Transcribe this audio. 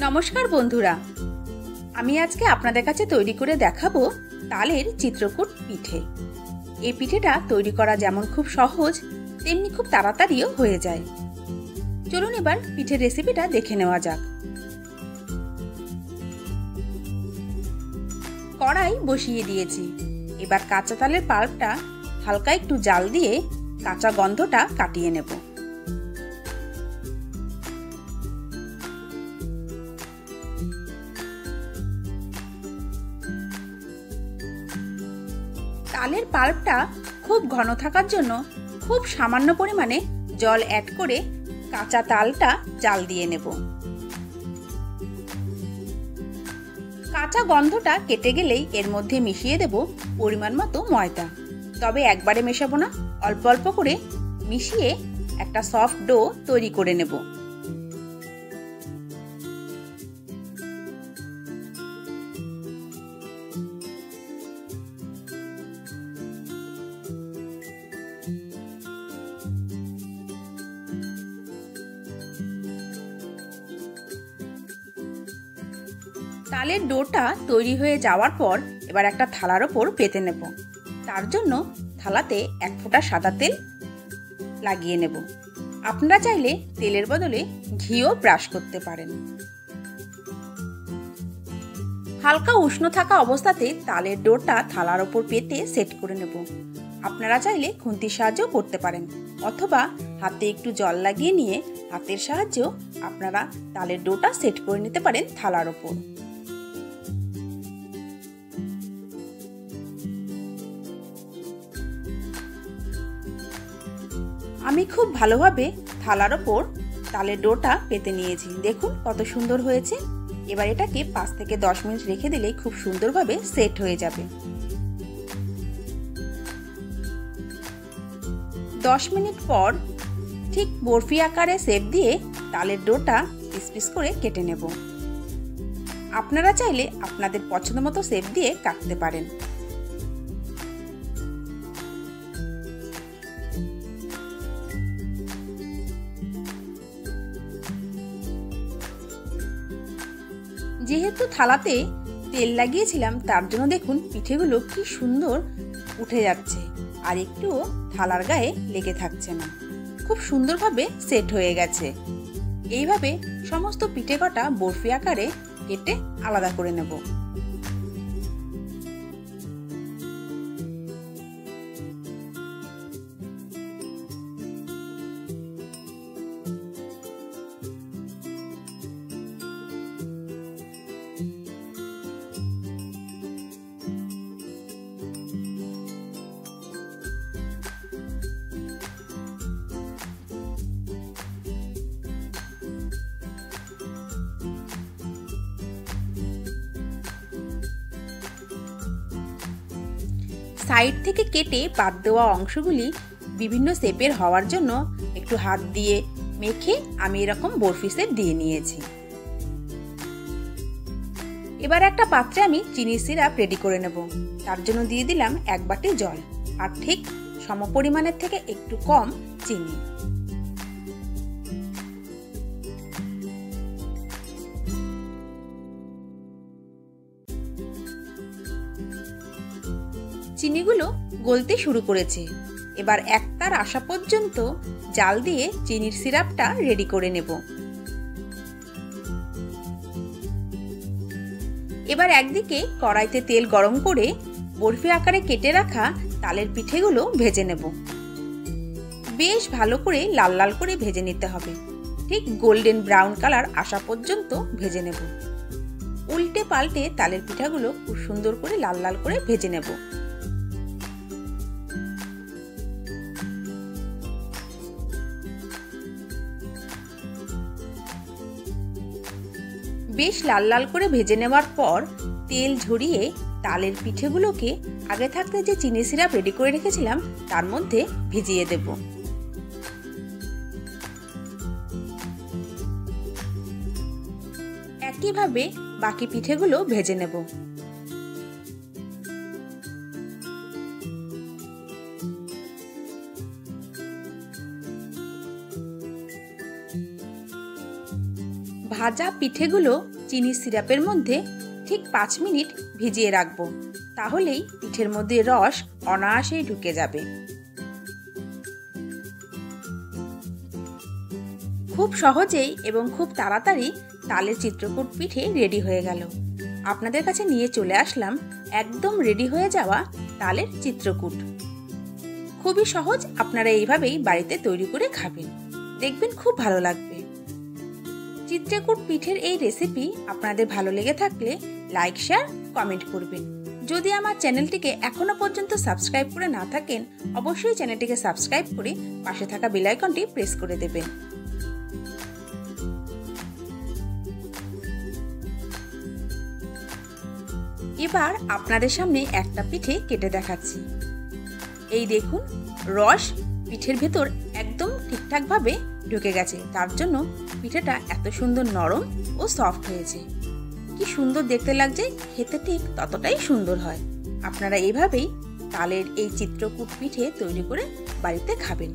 নমস্কার বন্ধুরা, আমি আজকে আপনাদের কাছে তৈরি করে দেখাবো তালের চিত্রকূট পিঠে। এই পিঠেটা তৈরি করা যেমন খুব সহজ, তেমনি খুব তাড়াতাড়িও হয়ে যায়। চলুন এবার পিঠের রেসিপিটা দেখে নেওয়া যাক। কড়াই বসিয়ে দিয়েছি। এবার কাঁচা তালের পাল্পটা হালকা একটু জাল দিয়ে কাঁচা গন্ধটা কাটিয়ে নেব। তালের পাল্পটা খুব ঘন থাকার জন্য খুব সামান্য পরিমাণে জল অ্যাড করে কাঁচা তালটা জাল দিয়ে নেব। কাঁচা গন্ধটা কেটে গেলেই এর মধ্যে মিশিয়ে দেব পরিমাণ মতো ময়দা। তবে একবারে মেশাবো না, অল্প অল্প করে মিশিয়ে একটা সফট ডো তৈরি করে নেব। তালের ডোটা তৈরি হয়ে যাওয়ার পর এবার একটা থালার ওপর পেতে নেব। তার জন্য থালাতে এক ফোঁটা সাদা তেল লাগিয়ে নেব। আপনারা চাইলে তেলের বদলে ঘিও ব্রাশ করতে পারেন। হালকা উষ্ণ থাকা অবস্থাতে তালের ডোটা থালার ওপর পেতে সেট করে নেব। আপনারা চাইলে খুন্তির সাহায্যেও করতে পারেন, অথবা হাতে একটু জল লাগিয়ে নিয়ে হাতের সাহায্যেও আপনারা তালের ডোটা সেট করে নিতে পারেন থালার ওপর। আমি খুব ভালোভাবে থালার ওপর তালের ডোটা পেতে নিয়েছি। দেখুন কত সুন্দর হয়েছে। এবার এটাকে 5 থেকে 10 মিনিট রেখে দিলেই খুব সুন্দরভাবে সেট হয়ে যাবে। 10 মিনিট পর ঠিক বরফি আকারে শেপ দিয়ে তালের ডোটা পিস পিস করে কেটে নেব। আপনারা চাইলে আপনাদের পছন্দ মতো শেপ দিয়ে কাটতে পারেন। যেহেতু থালাতে তেল লাগিয়েছিলাম, তার জন্য দেখুন পিঠেগুলো কি সুন্দর উঠে যাচ্ছে, আর একটুও থালার গায়ে লেগে থাকছে না। খুব সুন্দরভাবে সেট হয়ে গেছে। এইভাবে সমস্ত পিঠে কটা বরফি আকারে কেটে আলাদা করে নেব। সাইড থেকে কেটে বাদ দেওয়া অংশগুলি বিভিন্ন শেপের হওয়ার জন্য একটু হাত দিয়ে মেখে আমি এরকম বরফি শেপ দিয়ে নিয়েছি। এবার একটা পাত্রে আমি চিনির সিরাপ রেডি করে নেব। তার জন্য দিয়ে দিলাম 1 বাটি জল, আর ঠিক সমপরিমাণের থেকে একটু কম চিনি। চিনিগুলো গলতে শুরু করেছে। এবার একতার আসা পর্যন্ত জাল দিয়ে চিনির সিরাপটা রেডি করে নেব। এবার একদিকে কড়াইতে তেল গরম করে বরফি আকারে কেটে রাখা তালের পিঠেগুলো ভেজে নেব। বেশ ভালো করে লাল লাল করে ভেজে নিতে হবে। ঠিক গোল্ডেন ব্রাউন কালার আসা পর্যন্ত ভেজে নেব। উল্টে পাল্টে তালের পিঠাগুলো খুব সুন্দর করে লাল লাল করে ভেজে নেব। বেশ লাল লাল করে ভেজে নেওয়ার পর তেল ঝরিয়ে তালের পিঠেগুলোকে আগে থাকতে যে চিনি সিরাপ রেডি করে রেখেছিলাম তার মধ্যে ভিজিয়ে দেব। একইভাবে বাকি পিঠেগুলো ভেজে নেব। ভাজা পিঠেগুলো চিনি সিরাপের মধ্যে ঠিক 5 মিনিট ভিজিয়ে রাখবো, তাহলেই পিঠের মধ্যে রস অনায়াসেই ঢুকে যাবে। খুব সহজেই এবং খুব তাড়াতাড়ি তালের চিত্রকূট পিঠে রেডি হয়ে গেল। আপনাদের কাছে নিয়ে চলে আসলাম একদম রেডি হয়ে যাওয়া তালের চিত্রকূট। খুবই সহজ, আপনারা এইভাবেই বাড়িতে তৈরি করে খাবেন, দেখবেন খুব ভালো লাগবে। চিত্রকূট পিঠের এই রেসিপি আপনাদের ভালো লেগে থাকলে লাইক, শেয়ার, কমেন্ট করবেন। যদি আমার চ্যানেলটিকে এখনো পর্যন্ত সাবস্ক্রাইব করে না থাকেন, অবশ্যই চ্যানেলটিকে সাবস্ক্রাইব করে পাশে থাকা বেল আইকনটি প্রেস করে দেবেন। এবার আপনাদের সামনে একটা পিঠে কেটে দেখাচ্ছি। এই দেখুন, রস পিঠের ভেতর একদম ঠিকঠাকভাবে ঢুকে গেছে, তার জন্য পিঠেটা এত সুন্দর নরম ও সফট হয়েছে। কি সুন্দর দেখতে লাগছে, খেতে ঠিক ততটাই সুন্দর হয়। আপনারা এইভাবেই তালের এই চিত্রকূট পিঠে তৈরি করে বাড়িতে খাবেন।